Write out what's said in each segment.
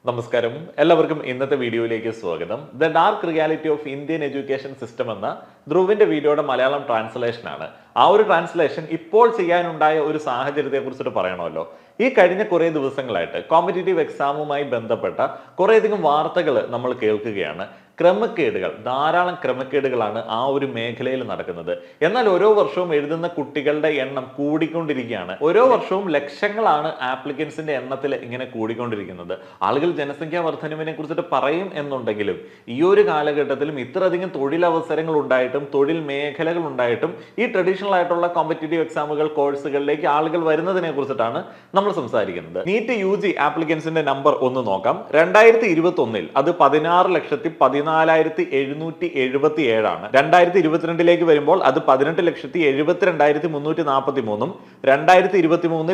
നമസ്കാരം, എല്ലാവർക്കും ഇന്നത്തെ വീഡിയോയിലേക്ക് സ്വാഗതം. The dark reality of Indian education system എന്ന ധ്രുവിന്റെ വീഡിയോയുടെ മലയാളം ട്രാൻസ്ലേഷൻ ആണ്. ആ ഒരു ട്രാൻസ്ലേഷൻ ഇപ്പോൾ ചെയ്യാനുണ്ടായ ഒരു സാഹചര്യത്തെ കുറിച്ചിട്ട് പറയണമല്ലോ. ഈ കഴിഞ്ഞ കുറേ ദിവസങ്ങളായിട്ട് കോമ്പറ്റേറ്റീവ് എക്സാമുമായി ബന്ധപ്പെട്ട കുറേയധികം വാർത്തകൾ നമ്മൾ കേൾക്കുകയാണ്. ക്രമക്കേടുകൾ, ധാരാളം ക്രമക്കേടുകളാണ് ആ ഒരു മേഖലയിൽ നടക്കുന്നത്. എന്നാൽ ഓരോ വർഷവും എഴുതുന്ന കുട്ടികളുടെ എണ്ണം കൂടിക്കൊണ്ടിരിക്കുകയാണ്. ഓരോ വർഷവും ലക്ഷങ്ങളാണ് ആപ്ലിക്കൻസിന്റെ എണ്ണത്തിൽ ഇങ്ങനെ കൂടിക്കൊണ്ടിരിക്കുന്നത്. ആളുകൾ ജനസംഖ്യാ വർധനവിനെ കുറിച്ചിട്ട് പറയും എന്നുണ്ടെങ്കിലും ഈ ഒരു കാലഘട്ടത്തിലും ഇത്രയധികം തൊഴിലവസരങ്ങൾ ഉണ്ടായിട്ടും തൊഴിൽ മേഖലകൾ ഉണ്ടായിട്ടും ഈ ട്രഡീഷണൽ ആയിട്ടുള്ള കോമ്പറ്റേറ്റീവ് എക്സാമുകൾ കോഴ്സുകളിലേക്ക് ആളുകൾ വരുന്നതിനെ കുറിച്ചിട്ടാണ് നമ്മൾ സംസാരിക്കുന്നത്. നീറ്റ് UG ആപ്ലിക്കൻസിന്റെ നമ്പർ ഒന്ന് നോക്കാം. 2021 അത് 16,14,777 ആണ്. 2022 വരുമ്പോൾ അത് 18,72,343, 2023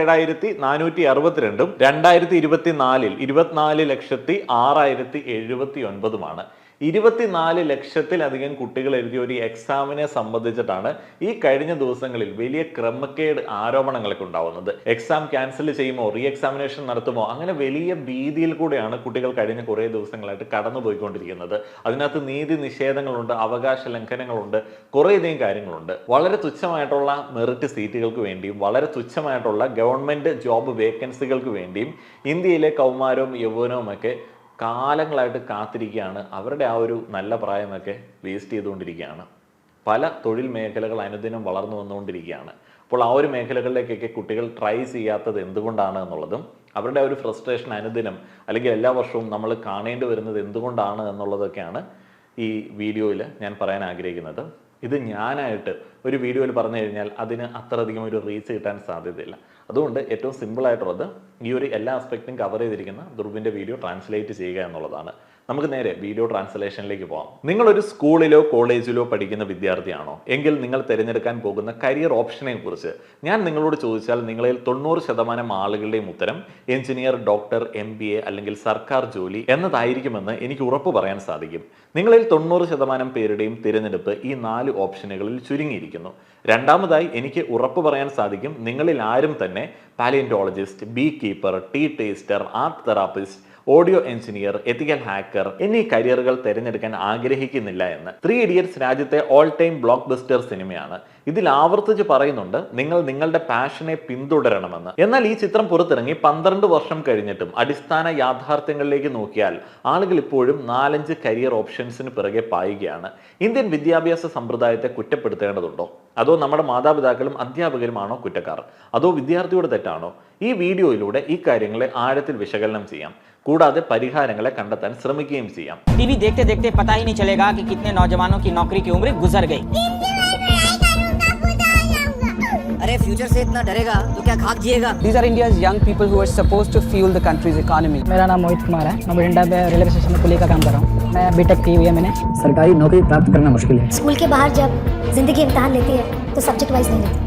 20,87,462, 2024 24,06,079. 24 ലക്ഷത്തിലധികം കുട്ടികൾ എഴുതിയ ഒരു എക്സാമിനെ സംബന്ധിച്ചിട്ടാണ് ഈ കഴിഞ്ഞ ദിവസങ്ങളിൽ വലിയ ക്രമക്കേട് ആരോപണങ്ങളൊക്കെ ഉണ്ടാവുന്നത്. എക്സാം ക്യാൻസൽ ചെയ്യുമോ, റീ എക്സാമിനേഷൻ നടത്തുമോ, അങ്ങനെ വലിയ ഭീതിയിൽ കൂടെയാണ് കുട്ടികൾ കഴിഞ്ഞ കുറേ ദിവസങ്ങളായിട്ട് കടന്നുപോയിക്കൊണ്ടിരിക്കുന്നത്. അതിനകത്ത് നീതി നിഷേധങ്ങളുണ്ട്, അവകാശ ലംഘനങ്ങളുണ്ട്, കുറേയധികം കാര്യങ്ങളുണ്ട്. വളരെ തുച്ഛമായിട്ടുള്ള മെറിറ്റ് സീറ്റുകൾക്ക് വേണ്ടിയും വളരെ തുച്ഛമായിട്ടുള്ള ഗവൺമെന്റ് ജോബ് വേക്കൻസികൾക്ക് വേണ്ടിയും ഇന്ത്യയിലെ കൗമാരവും യൗവനവും ഒക്കെ കാലങ്ങളായിട്ട് കാത്തിരിക്കുകയാണ്. അവരുടെ ആ ഒരു നല്ല പ്രായമൊക്കെ വേസ്റ്റ് ചെയ്തുകൊണ്ടിരിക്കുകയാണ്. പല തൊഴിൽ മേഖലകൾ അനുദിനം വളർന്നു വന്നുകൊണ്ടിരിക്കുകയാണ്. അപ്പോൾ ആ ഒരു മേഖലകളിലേക്കൊക്കെ കുട്ടികൾ ട്രൈ ചെയ്യാത്തത് എന്തുകൊണ്ടാണ് എന്നുള്ളതും അവരുടെ ഒരു ഫ്രസ്ട്രേഷൻ അനുദിനം അല്ലെങ്കിൽ എല്ലാ വർഷവും നമ്മൾ കാണേണ്ടി വരുന്നത് എന്തുകൊണ്ടാണ് എന്നുള്ളതൊക്കെയാണ് ഈ വീഡിയോയിൽ ഞാൻ പറയാൻ ആഗ്രഹിക്കുന്നത്. ഇത് ഞാനായിട്ട് ഒരു വീഡിയോയിൽ പറഞ്ഞു കഴിഞ്ഞാൽ അതിന് അത്രയധികം ഒരു റീച്ച് കിട്ടാൻ സാധ്യതയില്ല. അതുകൊണ്ട് ഏറ്റവും സിമ്പിളായിട്ടുള്ളത് ഈ ഒരു എല്ലാ ആസ്പെക്റ്റും കവർ ചെയ്തിരിക്കുന്ന ധ്രുവിൻ്റെ വീഡിയോ ട്രാൻസ്ലേറ്റ് ചെയ്യുക എന്നുള്ളതാണ്. നമുക്ക് നേരെ വീഡിയോ ട്രാൻസ്ലേഷനിലേക്ക് പോകാം. നിങ്ങളൊരു സ്കൂളിലോ കോളേജിലോ പഠിക്കുന്ന വിദ്യാർത്ഥിയാണോ എങ്കിൽ നിങ്ങൾ തിരഞ്ഞെടുക്കാൻ പോകുന്ന കരിയർ ഓപ്ഷനെ കുറിച്ച് ഞാൻ നിങ്ങളോട് ചോദിച്ചാൽ നിങ്ങളിൽ 90% ആളുകളുടെയും ഉത്തരം എഞ്ചിനീയർ, ഡോക്ടർ, MBA അല്ലെങ്കിൽ സർക്കാർ ജോലി എന്നതായിരിക്കുമെന്ന് എനിക്ക് ഉറപ്പ് പറയാൻ സാധിക്കും. നിങ്ങളിൽ 90% പേരുടെയും തിരഞ്ഞെടുപ്പ് ഈ 4 ഓപ്ഷനുകളിൽ ചുരുങ്ങിയിരിക്കുന്നു. രണ്ടാമതായി എനിക്ക് ഉറപ്പ് പറയാൻ സാധിക്കും, നിങ്ങളിൽ ആരും തന്നെ palaeontologist, bee keeper, tea taster, art therapist, audio engineer, ethical hacker എന്നീ കരിയറുകൾ തിരഞ്ഞെടുക്കാൻ ആഗ്രഹിക്കുന്നില്ല എന്ന്. 3 ഇഡിയറ്റ്സ് രാജ്യത്തെ ഓൾ ടൈം ബ്ലോക്ക് ബസ്റ്റർ സിനിമയാണ്. ഇതിൽ ആവർത്തിച്ച് പറയുന്നുണ്ട് നിങ്ങൾ നിങ്ങളുടെ പാഷനെ പിന്തുടരണമെന്ന്. എന്നാൽ ഈ ചിത്രം പുറത്തിറങ്ങി 12 വർഷം കഴിഞ്ഞിട്ടും അടിസ്ഥാന യാഥാർത്ഥ്യങ്ങളിലേക്ക് നോക്കിയാൽ ആളുകൾ ഇപ്പോഴും 4-5 കരിയർ ഓപ്ഷൻസിന് പിറകെ പായുകയാണ്. ഇന്ത്യൻ വിദ്യാഭ്യാസ സമ്പ്രദായത്തെ കുറ്റപ്പെടുത്തേണ്ടതുണ്ടോ, അതോ നമ്മുടെ മാതാപിതാക്കളും അധ്യാപകരുമാണോ കുറ്റക്കാർ, അതോ വിദ്യാർത്ഥിയുടെ തെറ്റാണോ? ഈ വീഡിയോയിലൂടെ ഈ കാര്യങ്ങളെ ആഴത്തിൽ വിശകലനം ചെയ്യാം. കൂടാതെ പരിഹാരങ്ങളെ കണ്ടെത്താൻ ശ്രമിക്കുകയും ചെയ്യാം. टीवी देखते देखते पता ही नहीं चलेगा कि कितने नौजवानों की नौकरी की उम्र गुजर गई। अरे फ्यूचर से इतना डरेगा तो क्या खाक जिएगा? These are India's young people who are supposed to fuel the country's economy. मेरा नाम मोहित कुमार है। मैं बठिंडा में रेलवे स्टेशन में कुली का काम कर रहा हूँ। मैं बीटेक की हुई है मैंने। सरकारी नौकरी प्राप्त करना मुश्किल है। स्कूल के बाहर जब जिंदगी इम्तिहान लेती है तो सब्जेक्ट वाइज नहीं लेती।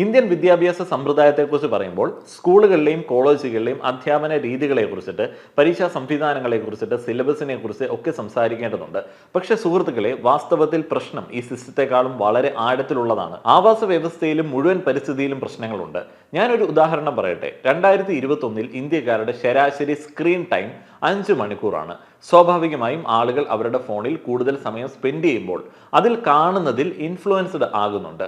ഇന്ത്യൻ വിദ്യാഭ്യാസ സമ്പ്രദായത്തെക്കുറിച്ച് പറയുമ്പോൾ സ്കൂളുകളിലെയും കോളേജുകളിലെയും അധ്യാപന രീതികളെ കുറിച്ചിട്ട്, പരീക്ഷാ സംവിധാനങ്ങളെ കുറിച്ചിട്ട്, സിലബസിനെ കുറിച്ച് ഒക്കെ സംസാരിക്കേണ്ടതുണ്ട്. പക്ഷെ സുഹൃത്തുക്കളെ, വാസ്തവത്തിൽ പ്രശ്നം ഈ സിസ്റ്റത്തെക്കാളും വളരെ ആഴത്തിലുള്ളതാണ്. ആവാസ വ്യവസ്ഥയിലും മുഴുവൻ പരിസ്ഥിതിയിലും പ്രശ്നങ്ങളുണ്ട്. ഞാനൊരു ഉദാഹരണം പറയട്ടെ. 2021 ഇന്ത്യക്കാരുടെ ശരാശരി സ്ക്രീൻ ടൈം 5 മണിക്കൂറാണ്. സ്വാഭാവികമായും ആളുകൾ അവരുടെ ഫോണിൽ കൂടുതൽ സമയം സ്പെൻഡ് ചെയ്യുമ്പോൾ അതിൽ കാണുന്നതിൽ ഇൻഫ്ലുവൻസ്ഡ് ആകുന്നുണ്ട്.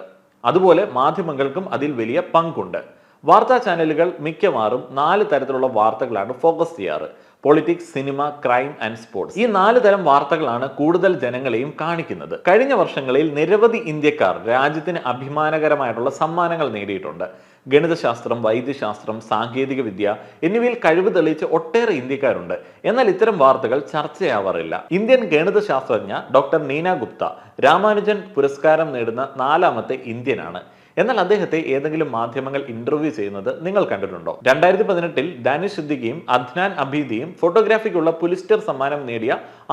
അതുപോലെ മാധ്യമങ്ങൾക്കും അതിൽ വലിയ പങ്കുണ്ട്. വാർത്താ ചാനലുകൾ മിക്കവാറും 4 തരത്തിലുള്ള വാർത്തകളാണ് ഫോക്കസ് ചെയ്യാറ്: politics, cinema, crime and sports. ഈ 4 തരം വാർത്തകളാണ് കൂടുതൽ ജനങ്ങളെയും കാണിക്കുന്നത്. കഴിഞ്ഞ വർഷങ്ങളിൽ നിരവധി ഇന്ത്യക്കാർ രാജ്യത്തിന് അഭിമാനകരമായിട്ടുള്ള സമ്മാനങ്ങൾ നേടിയിട്ടുണ്ട്. ഗണിതശാസ്ത്രം, വൈദ്യശാസ്ത്രം, സാങ്കേതിക വിദ്യ എന്നിവയിൽ കഴിവ് തെളിയിച്ച ഒട്ടേറെ ഇന്ത്യക്കാരുണ്ട്. എന്നാൽ ഇത്തരം വാർത്തകൾ ചർച്ചയാവാറില്ല. ഇന്ത്യൻ ഗണിതശാസ്ത്രജ്ഞ ഡോക്ടർ നീന ഗുപ്ത രാമാനുജൻ പുരസ്കാരം നേടുന്ന 4ാമത്തെ ഇന്ത്യനാണ്. എന്നാൽ അദ്ദേഹത്തെ ഏതെങ്കിലും മാധ്യമങ്ങൾ ഇന്റർവ്യൂ ചെയ്യുന്നത് നിങ്ങൾ കണ്ടിട്ടുണ്ടോ? 2018 ഡാനിഷ് സിദ്ദിഖിയും അദ്നാൻ അബീദിയും ഫോട്ടോഗ്രാഫിക്കുള്ള പുലിസ്റ്റർ സമ്മാനം നേടിയ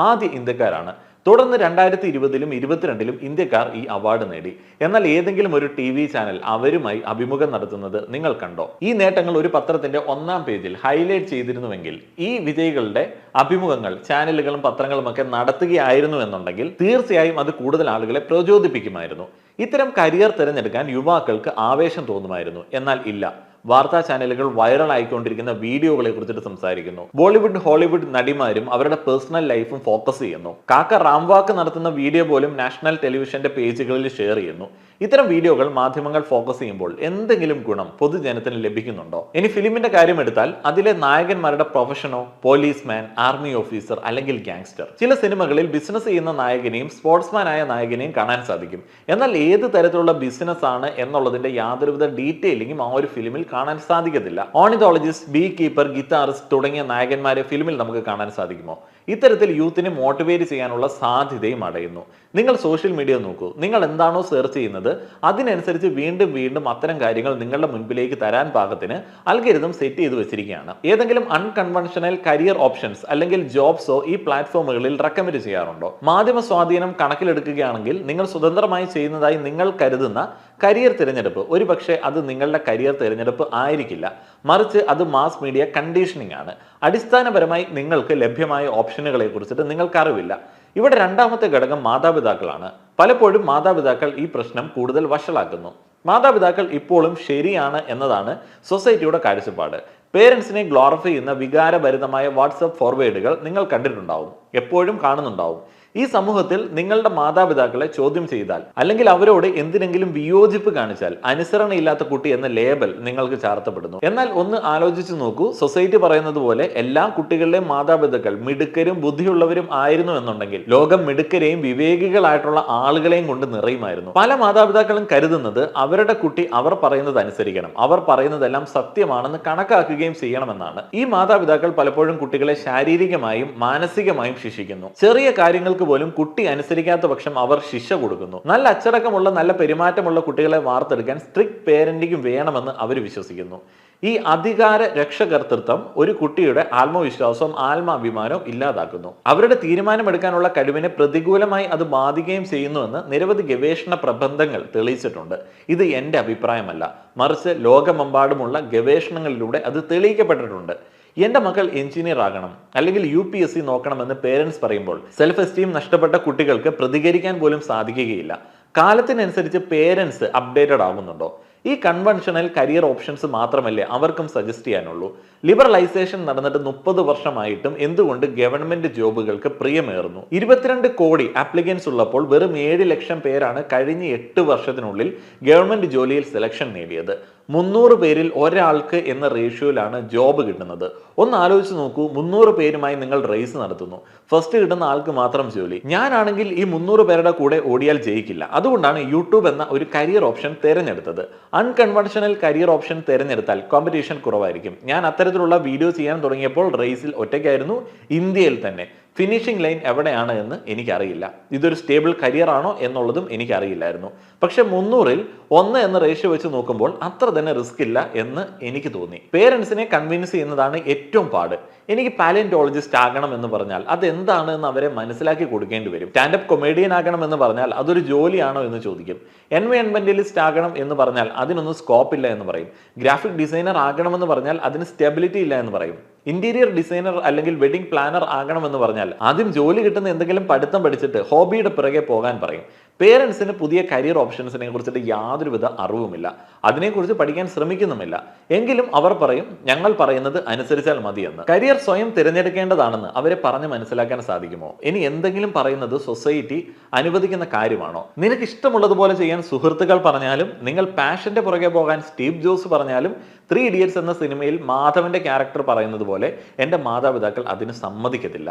ആദ്യ ഇന്ത്യക്കാരാണ്. തുടർന്ന് 2020-ലും 2022-ലും ഇന്ത്യക്കാർ ഈ അവാർഡ് നേടി. എന്നാൽ ഏതെങ്കിലും ഒരു TV ചാനൽ അവരുമായി അഭിമുഖം നടത്തുന്നത് നിങ്ങൾ കണ്ടോ? ഈ നേട്ടങ്ങൾ ഒരു പത്രത്തിന്റെ 1-ാം പേജിൽ ഹൈലൈറ്റ് ചെയ്തിരുന്നുവെങ്കിൽ ഈ വിജയികളുടെ അഭിമുഖങ്ങൾ ചാനലുകളും പത്രങ്ങളും ഒക്കെ നടത്തുകയായിരുന്നു എന്നുണ്ടെങ്കിൽ തീർച്ചയായും അത് കൂടുതൽ ആളുകളെ പ്രചോദിപ്പിക്കുമായിരുന്നു. ഇത്തരം കരിയർ തിരഞ്ഞെടുക്കാൻ യുവാക്കൾക്ക് ആവേശം തോന്നുമായിരുന്നു. എന്നാൽ ഇല്ല. വാർത്താ ചാനലുകൾ വൈറൽ ആയിക്കൊണ്ടിരിക്കുന്ന വീഡിയോകളെ കുറിച്ചിട്ട് സംസാരിക്കുന്നു. ബോളിവുഡ് ഹോളിവുഡ് നടിമാരും അവരുടെ പേഴ്സണൽ ലൈഫും ഫോക്കസ് ചെയ്യുന്നു. കാക്ക റാംവാക്ക് നടത്തുന്ന വീഡിയോ പോലും നാഷണൽ ടെലിവിഷന്റെ പേജുകളിൽ ഷെയർ ചെയ്യുന്നു. ഇത്തരം വീഡിയോകൾ മാധ്യമങ്ങൾ ഫോക്കസ് ചെയ്യുമ്പോൾ എന്തെങ്കിലും ഗുണം പൊതുജനത്തിന് ലഭിക്കുന്നുണ്ടോ? ഇനി ഫിലിമിന്റെ കാര്യം എടുത്താൽ അതിലെ നായകന്മാരുടെ പ്രൊഫഷനോ പോലീസ്മാൻ, ആർമി ഓഫീസർ അല്ലെങ്കിൽ ഗാങ്സ്റ്റർ. ചില സിനിമകളിൽ ബിസിനസ് ചെയ്യുന്ന നായകനെയും സ്പോർട്സ്മാൻ ആയ നായകനെയും കാണാൻ സാധിക്കും. എന്നാൽ ഏത് തരത്തിലുള്ള ബിസിനസ് ആണ് എന്നുള്ളതിന്റെ യാതൊരുവിധ ഡീറ്റെയിലിംഗും ആ ഒരു ഫിലിമിൽ കാണാൻ സാധിക്കത്തില്ല. ഓർണിത്തോളജിസ്റ്റ്, ബീ കീപ്പർ, ഗിറ്റാറിസ്റ്റ് തുടങ്ങിയ നായകന്മാരെ ഫിലിമിൽ നമുക്ക് കാണാൻ സാധിക്കുമോ? ഇത്തരത്തിൽ യൂത്തിനെ മോട്ടിവേറ്റ് ചെയ്യാനുള്ള സാധ്യതയും അടയുന്നു. നിങ്ങൾ സോഷ്യൽ മീഡിയ നോക്കൂ. നിങ്ങൾ എന്താണോ സെർച്ച് ചെയ്യുന്നത് അതിനനുസരിച്ച് വീണ്ടും വീണ്ടും അത്തരം കാര്യങ്ങൾ നിങ്ങളുടെ മുൻപിലേക്ക് തരാൻ പാകത്തിന് അൽഗോരിതം സെറ്റ് ചെയ്ത് വെച്ചിരിക്കുകയാണ്. ഏതെങ്കിലും അൺകൺവെൻഷണൽ കരിയർ ഓപ്ഷൻസ് അല്ലെങ്കിൽ ജോബ്സോ ഈ പ്ലാറ്റ്ഫോമുകളിൽ റെക്കമെൻഡ് ചെയ്യാറുണ്ടോ? മാധ്യമ സ്വാധീനം കണക്കിലെടുക്കുകയാണെങ്കിൽ നിങ്ങൾ സ്വതന്ത്രമായി ചെയ്യുന്നതായി നിങ്ങൾ കരുതുന്ന കരിയർ തിരഞ്ഞെടുപ്പ് ഒരുപക്ഷെ അത് നിങ്ങളുടെ കരിയർ തിരഞ്ഞെടുപ്പ് ആയിരിക്കില്ല, മറിച്ച് അത് മാസ് മീഡിയ കണ്ടീഷനിങ് ആണ്. അടിസ്ഥാനപരമായി നിങ്ങൾക്ക് ലഭ്യമായ ഓപ്ഷനുകളെ കുറിച്ചിട്ട് നിങ്ങൾക്ക് അറിവില്ല. ഇവിടെ രണ്ടാമത്തെ ഘടകം മാതാപിതാക്കളാണ്. പലപ്പോഴും മാതാപിതാക്കൾ ഈ പ്രശ്നം കൂടുതൽ വഷളാക്കുന്നു. മാതാപിതാക്കൾ ഇപ്പോഴും ശരിയാണ് എന്നതാണ് സൊസൈറ്റിയുടെ കാഴ്ചപ്പാട്. പേരൻസിനെ ഗ്ലോറിഫൈ ചെയ്യുന്ന വികാരഭരിതമായ വാട്സപ്പ് ഫോർവേഡുകൾ നിങ്ങൾ കണ്ടിട്ടുണ്ടാവും, എപ്പോഴും കാണുന്നുണ്ടാവും. ഈ സമൂഹത്തിൽ നിങ്ങളുടെ മാതാപിതാക്കളെ ചോദ്യം ചെയ്താൽ അല്ലെങ്കിൽ അവരോട് എന്തിനെങ്കിലും വിയോജിപ്പ് കാണിച്ചാൽ അനുസരണയില്ലാത്ത കുട്ടി എന്ന ലേബൽ നിങ്ങൾക്ക് ചാർത്തപ്പെടുന്നു. എന്നാൽ ഒന്ന് ആലോചിച്ച് നോക്കൂ, സൊസൈറ്റി പറയുന്നത് പോലെ എല്ലാ കുട്ടികളുടെയും മാതാപിതാക്കൾ മിടുക്കരും ബുദ്ധിയുള്ളവരും ആയിരുന്നു എന്നുണ്ടെങ്കിൽ ലോകം മിടുക്കരെയും വിവേകികളായിട്ടുള്ള ആളുകളെയും കൊണ്ട് നിറയുമായിരുന്നു. പല മാതാപിതാക്കളും കരുതുന്നത് അവരുടെ കുട്ടി അവർ പറയുന്നത് അനുസരിക്കണം, അവർ പറയുന്നതെല്ലാം സത്യമാണെന്ന് കണക്കാക്കുകയും ചെയ്യണമെന്നാണ്. ഈ മാതാപിതാക്കൾ പലപ്പോഴും കുട്ടികളെ ശാരീരികമായും മാനസികമായും ശിക്ഷിക്കുന്നു. ചെറിയ കാര്യങ്ങൾ പോലും കുട്ടി അനുസരിക്കാത്ത പക്ഷം അവർ ശിക്ഷ കൊടുക്കുന്നു. നല്ല അച്ചടക്കമുള്ള നല്ല പെരുമാറ്റമുള്ള കുട്ടികളെ വാർത്തെടുക്കാൻ സ്ട്രിക്റ്റ് പേരന്റിംഗ് വേണമെന്ന് അവർ വിശ്വസിക്കുന്നു. ഈ അധികാര രക്ഷകർത്തൃത്വം ഒരു കുട്ടിയുടെ ആത്മവിശ്വാസവും ആത്മാഭിമാനവും ഇല്ലാതാക്കുന്നു. അവരുടെ തീരുമാനമെടുക്കാനുള്ള കഴിവിനെ പ്രതികൂലമായി അത് ബാധിക്കുകയും ചെയ്യുന്നുവെന്ന് നിരവധി ഗവേഷണ പ്രബന്ധങ്ങൾ തെളിയിച്ചിട്ടുണ്ട്. ഇത് എൻ്റെ അഭിപ്രായമല്ല, മറിച്ച് ലോകമെമ്പാടുമുള്ള ഗവേഷണങ്ങളിലൂടെ അത് തെളിയിക്കപ്പെട്ടിട്ടുണ്ട്. എൻ്റെ മക്കൾ എഞ്ചിനീയർ ആകണം അല്ലെങ്കിൽ UPSC നോക്കണമെന്ന് പേരൻസ് പറയുമ്പോൾ സെൽഫ് എസ്റ്റീം നഷ്ടപ്പെട്ട കുട്ടികൾക്ക് പ്രതികരിക്കാൻ പോലും സാധിക്കുകയില്ല. കാലത്തിനനുസരിച്ച് പേരൻസ് അപ്ഡേറ്റഡ് ആവുന്നുണ്ടോ? ഈ കൺവെൻഷണൽ കരിയർ ഓപ്ഷൻസ് മാത്രമല്ലേ അവർക്കും സജസ്റ്റ് ചെയ്യാനുള്ളൂ? ലിബറലൈസേഷൻ നടന്നിട്ട് 30 വർഷമായിട്ടും എന്തുകൊണ്ട് ഗവൺമെന്റ് ജോബുകൾക്ക് പ്രിയമേറുന്നു? 22 കോടി ആപ്ലിക്കൻസ് ഉള്ളപ്പോൾ വെറും 7 ലക്ഷം പേരാണ് കഴിഞ്ഞ 8 വർഷത്തിനുള്ളിൽ ഗവൺമെന്റ് ജോലിയിൽ സെലക്ഷൻ നേടിയത്. 300 പേരിൽ ഒരാൾക്ക് എന്ന റേഷ്യോയിലാണ് ജോബ് കിട്ടുന്നത്. ഒന്ന് ആലോചിച്ച് നോക്കൂ, 300 പേരുമായി നിങ്ങൾ റേസ് നടത്തുന്നു, ഫസ്റ്റ് കിട്ടുന്ന ആൾക്ക് മാത്രം ജോലി. ഞാനാണെങ്കിൽ ഈ 300 പേരുടെ കൂടെ ഓടിയാൽ ജയിക്കില്ല. അതുകൊണ്ടാണ് യൂട്യൂബ് എന്ന ഒരു കരിയർ ഓപ്ഷൻ തിരഞ്ഞെടുത്തത്. അൺകൺവെൻഷണൽ കരിയർ ഓപ്ഷൻ തിരഞ്ഞെടുത്താൽ കോമ്പറ്റീഷൻ കുറവായിരിക്കും. ഞാൻ അത്തരത്തിലുള്ള വീഡിയോ ചെയ്യാൻ തുടങ്ങിയപ്പോൾ റേസിൽ ഒറ്റയ്ക്കായിരുന്നു, ഇന്ത്യയിൽ തന്നെ. ഫിനിഷിംഗ് ലൈൻ എവിടെയാണ് എന്ന് എനിക്കറിയില്ല. ഇതൊരു സ്റ്റേബിൾ കരിയർ ആണോ എന്നുള്ളതും എനിക്കറിയില്ലായിരുന്നു. പക്ഷെ 300-ൽ 1 എന്ന റേഷ്യോ വെച്ച് നോക്കുമ്പോൾ അത്ര തന്നെ റിസ്ക് ഇല്ല എന്ന് എനിക്ക് തോന്നി. പേരൻസിനെ കൺവിൻസ് ചെയ്യുന്നതാണ് ഏറ്റവും പാട്. എനിക്ക് പാലിയോന്റോളജിസ്റ്റ് ആകണം എന്ന് പറഞ്ഞാൽ അതെന്താണ് എന്ന് അവരെ മനസ്സിലാക്കി കൊടുക്കേണ്ടി വരും. സ്റ്റാൻഡപ്പ് കൊമേഡിയൻ ആകണം എന്ന് പറഞ്ഞാൽ അതൊരു ജോലിയാണോ എന്ന് ചോദിക്കും. എൻവയോൺമെന്റലിസ്റ്റ് ആകണം എന്ന് പറഞ്ഞാൽ അതിനൊന്നും സ്കോപ്പ് ഇല്ല എന്ന് പറയും. ഗ്രാഫിക് ഡിസൈനർ ആകണമെന്ന് പറഞ്ഞാൽ അതിന് സ്റ്റെബിലിറ്റി ഇല്ല എന്ന് പറയും. ഇന്റീരിയർ ഡിസൈനർ അല്ലെങ്കിൽ വെഡിങ് പ്ലാനർ ആകണമെന്ന് പറഞ്ഞാൽ ആദ്യം ജോലി കിട്ടുന്ന എന്തെങ്കിലും പഠിത്തം പഠിച്ചിട്ട് ഹോബിയുടെ പിറകെ പോകാൻ പറയും. പേരൻസിന് പുതിയ കരിയർ ഓപ്ഷൻസിനെ കുറിച്ചിട്ട് യാതൊരുവിധ അറിവുമില്ല, അതിനെക്കുറിച്ച് പഠിക്കാൻ ശ്രമിക്കുന്നുമില്ല. എങ്കിലും അവർ പറയും ഞങ്ങൾ പറയുന്നത് അനുസരിച്ചാൽ മതിയെന്ന്. കരിയർ സ്വയം തിരഞ്ഞെടുക്കേണ്ടതാണെന്ന് അവരെ പറഞ്ഞ് മനസ്സിലാക്കാൻ സാധിക്കുമോ? ഇനി എന്തെങ്കിലും പറയുന്നത് സൊസൈറ്റി അനുവദിക്കുന്ന കാര്യമാണോ? നിനക്ക് ഇഷ്ടമുള്ളതുപോലെ ചെയ്യാൻ സുഹൃത്തുക്കൾ പറഞ്ഞാലും, നിങ്ങൾ പാഷന്റെ പുറകെ പോകാൻ സ്റ്റീവ് ജോബ്സ് പറഞ്ഞാലും, 3 Idiots എന്ന സിനിമയിൽ മാധവന്റെ ക്യാരക്ടർ പറയുന്നത് പോലെ എൻ്റെ മാതാപിതാക്കൾ അതിന് സമ്മതിക്കത്തില്ല